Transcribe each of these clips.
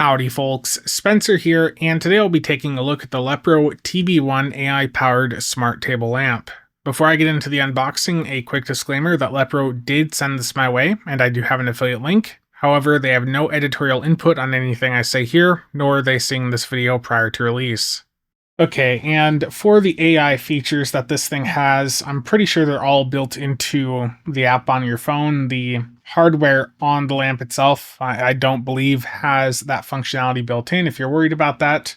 Howdy folks, Spencer here, and today I'll be taking a look at the Lepro TB1 AI-powered smart table lamp. Before I get into the unboxing, a quick disclaimer that Lepro did send this my way, and I do have an affiliate link. However, they have no editorial input on anything I say here, nor are they seeing this video prior to release. Okay, and for the AI features that this thing has, I'm pretty sure they're all built into the app on your phone. The hardware on the lamp itself, I don't believe has that functionality built in if you're worried about that.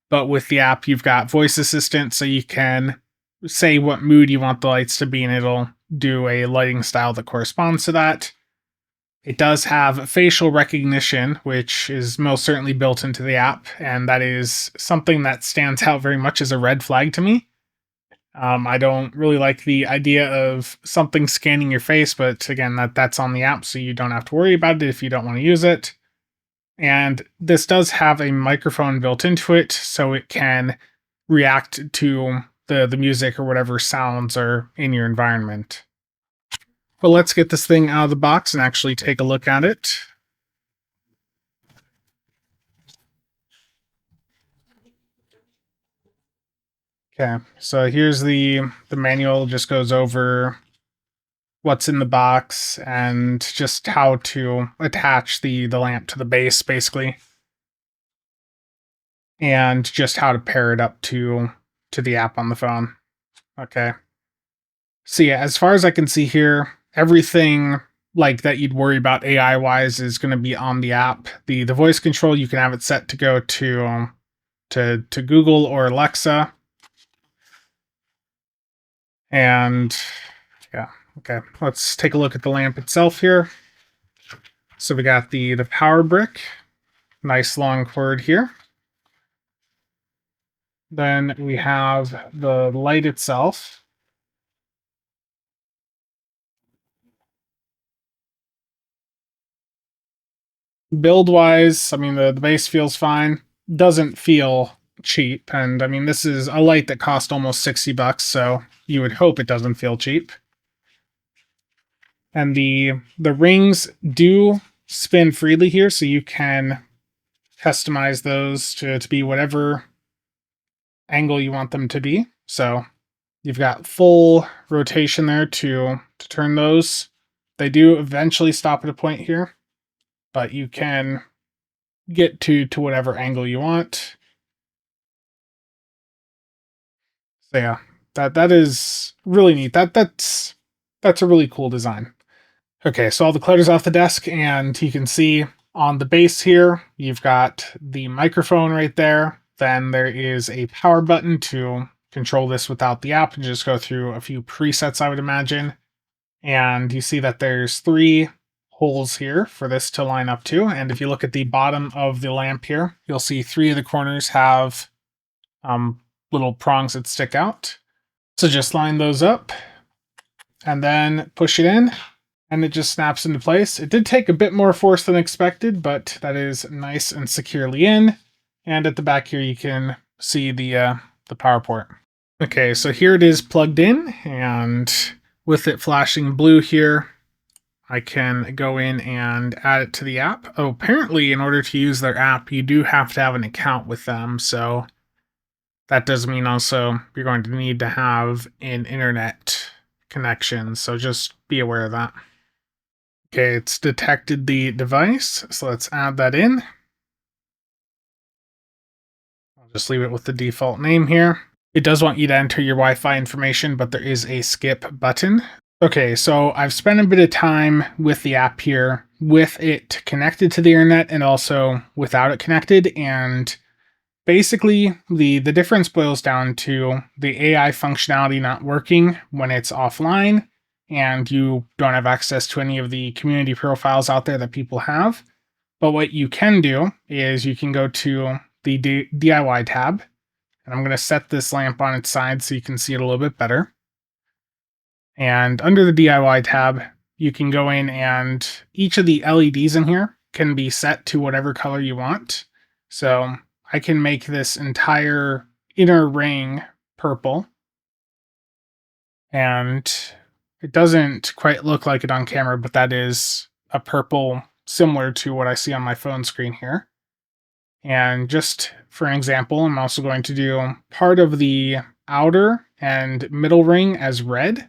But with the app, you've got voice assistant, so you can say what mood you want the lights to be, and it'll do a lighting style that corresponds to that. It does have facial recognition, which is most certainly built into the app, and that is something that stands out very much as a red flag to me. I don't really like the idea of something scanning your face, but again, that's on the app, so you don't have to worry about it if you don't want to use it. And this does have a microphone built into it, so it can react to the music or whatever sounds are in your environment. Well, let's get this thing out of the box and actually take a look at it. Okay, so here's the manual. Just goes over what's in the box and just how to attach the lamp to the base, basically. And just how to pair it up to the app on the phone. Okay. So yeah, as far as I can see here, everything like that you'd worry about AI wise is going to be on the app. The voice control, you can have it set to go to Google or Alexa. And yeah, okay, let's take a look at the lamp itself here. So we got the power brick, nice long cord here. Then we have the light itself. Build wise, I mean, the base feels fine. Doesn't feel cheap. And I mean, this is a light that cost almost $60, so you would hope it doesn't feel cheap. And the rings do spin freely here, so you can customize those to be whatever angle you want them to be. So you've got full rotation there to turn those. They do eventually stop at a point here, but you can get to whatever angle you want. So yeah, that is really neat. That's a really cool design. Okay, so all the clutter's off the desk, and you can see on the base here, you've got the microphone right there. Then there is a power button to control this without the app and just go through a few presets, I would imagine. And you see that there's 3 holes here for this to line up to. And if you look at the bottom of the lamp here, you'll see 3 of the corners have little prongs that stick out. So just line those up and then push it in, and it just snaps into place. It did take a bit more force than expected, but that is nice and securely in. And at the back here, you can see the power port. Okay, so here it is plugged in, and with it flashing blue here, I can go in and add it to the app. Oh, apparently, in order to use their app, you do have to have an account with them, so that does mean also you're going to need to have an internet connection, so just be aware of that. Okay, it's detected the device, so let's add that in. I'll just leave it with the default name here. It does want you to enter your Wi-Fi information, but there is a skip button. Okay, so I've spent a bit of time with the app here, with it connected to the internet and also without it connected, and basically the difference boils down to the AI functionality not working when it's offline and you don't have access to any of the community profiles out there that people have. But what you can do is you can go to the DIY tab, and I'm going to set this lamp on its side so you can see it a little bit better. And under the DIY tab, you can go in, and each of the LEDs in here can be set to whatever color you want. So I can make this entire inner ring purple. And it doesn't quite look like it on camera, but that is a purple similar to what I see on my phone screen here. And just for an example, I'm also going to do part of the outer and middle ring as red.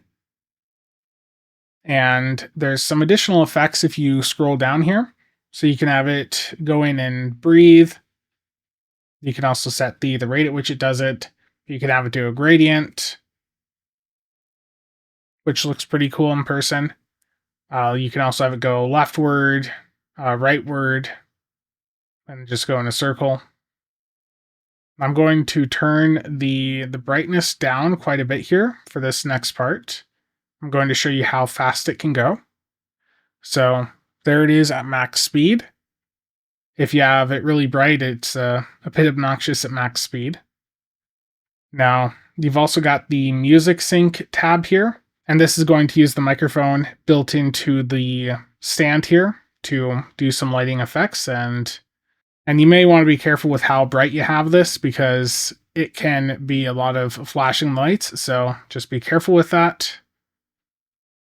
And there's some additional effects if you scroll down here. So you can have it go in and breathe. You can also set the rate at which it does it. You can have it do a gradient, which looks pretty cool in person. You can also have it go leftward, rightward, and just go in a circle. I'm going to turn the brightness down quite a bit here for this next part. I'm going to show you how fast it can go. So there it is at max speed. If you have it really bright, it's a bit obnoxious at max speed. Now, you've also got the music sync tab here, and this is going to use the microphone built into the stand here to do some lighting effects. And you may want to be careful with how bright you have this because it can be a lot of flashing lights, so just be careful with that.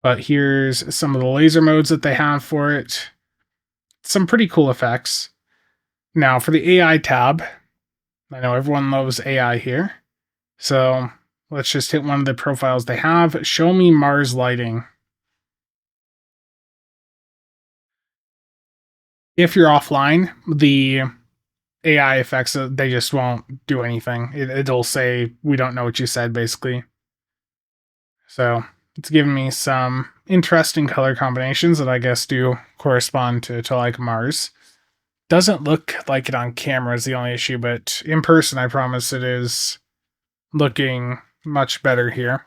But here's some of the laser modes that they have for it. Some pretty cool effects. Now for the AI tab, I know everyone loves AI here. So let's just hit one of the profiles they have. Show me Mars lighting. If you're offline, the AI effects, they just won't do anything. It'll say, we don't know what you said, basically. So it's giving me some interesting color combinations that I guess do correspond to like Mars. Doesn't look like it on camera is the only issue, but in person, I promise it is looking much better here.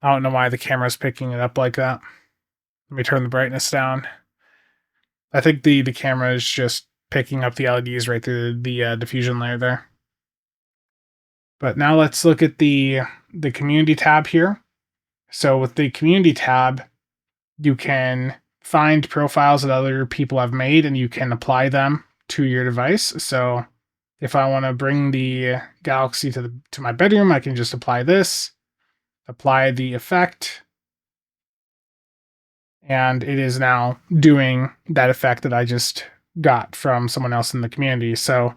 I don't know why the camera's picking it up like that. Let me turn the brightness down. I think the camera is just picking up the LEDs right through the diffusion layer there. But now let's look at the community tab here. So with the community tab, you can find profiles that other people have made and you can apply them to your device. So if I want to bring the galaxy to my bedroom, I can just apply this, apply the effect, and it is now doing that effect that I just got from someone else in the community. So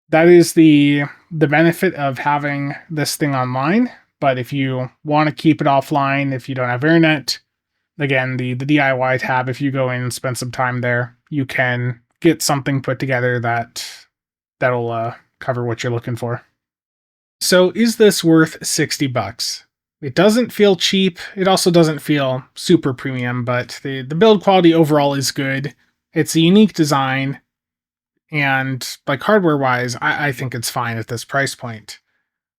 that is the benefit of having this thing online. But if you want to keep it offline, if you don't have internet, again, the DIY tab, if you go in and spend some time there, you can get something put together that'll cover what you're looking for. So is this worth $60? It doesn't feel cheap. It also doesn't feel super premium, but the build quality overall is good. It's a unique design, and like hardware-wise, I think it's fine at this price point.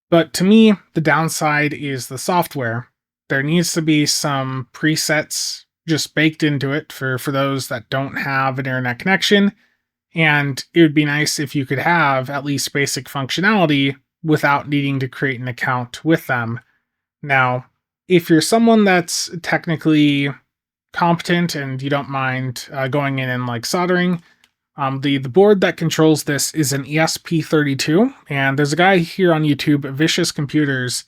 But to me, the downside is the software. There needs to be some presets just baked into it for those that don't have an internet connection. And it would be nice if you could have at least basic functionality without needing to create an account with them. Now, if you're someone that's technically competent and you don't mind going in and like soldering, the board that controls this is an ESP32, and there's a guy here on YouTube, Vicious Computers.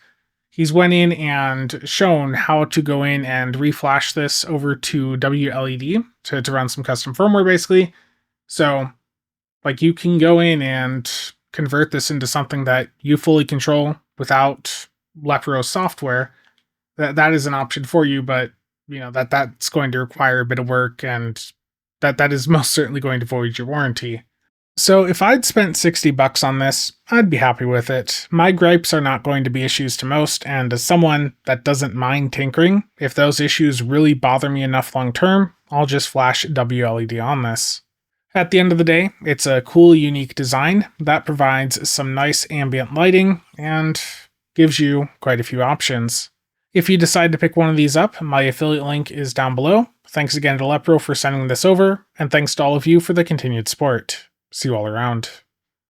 He's went in and shown how to go in and reflash this over to WLED to run some custom firmware, basically. So, like, you can go in and convert this into something that you fully control without Lepro software. That is an option for you, but you know that's going to require a bit of work, and that is most certainly going to void your warranty. So if I'd spent $60 on this, I'd be happy with it. My gripes are not going to be issues to most, and as someone that doesn't mind tinkering, if those issues really bother me enough long term, I'll just flash WLED on this. At the end of the day, it's a cool, unique design that provides some nice ambient lighting and gives you quite a few options. If you decide to pick one of these up, my affiliate link is down below. Thanks again to Lepro for sending this over, and thanks to all of you for the continued support. See you all around.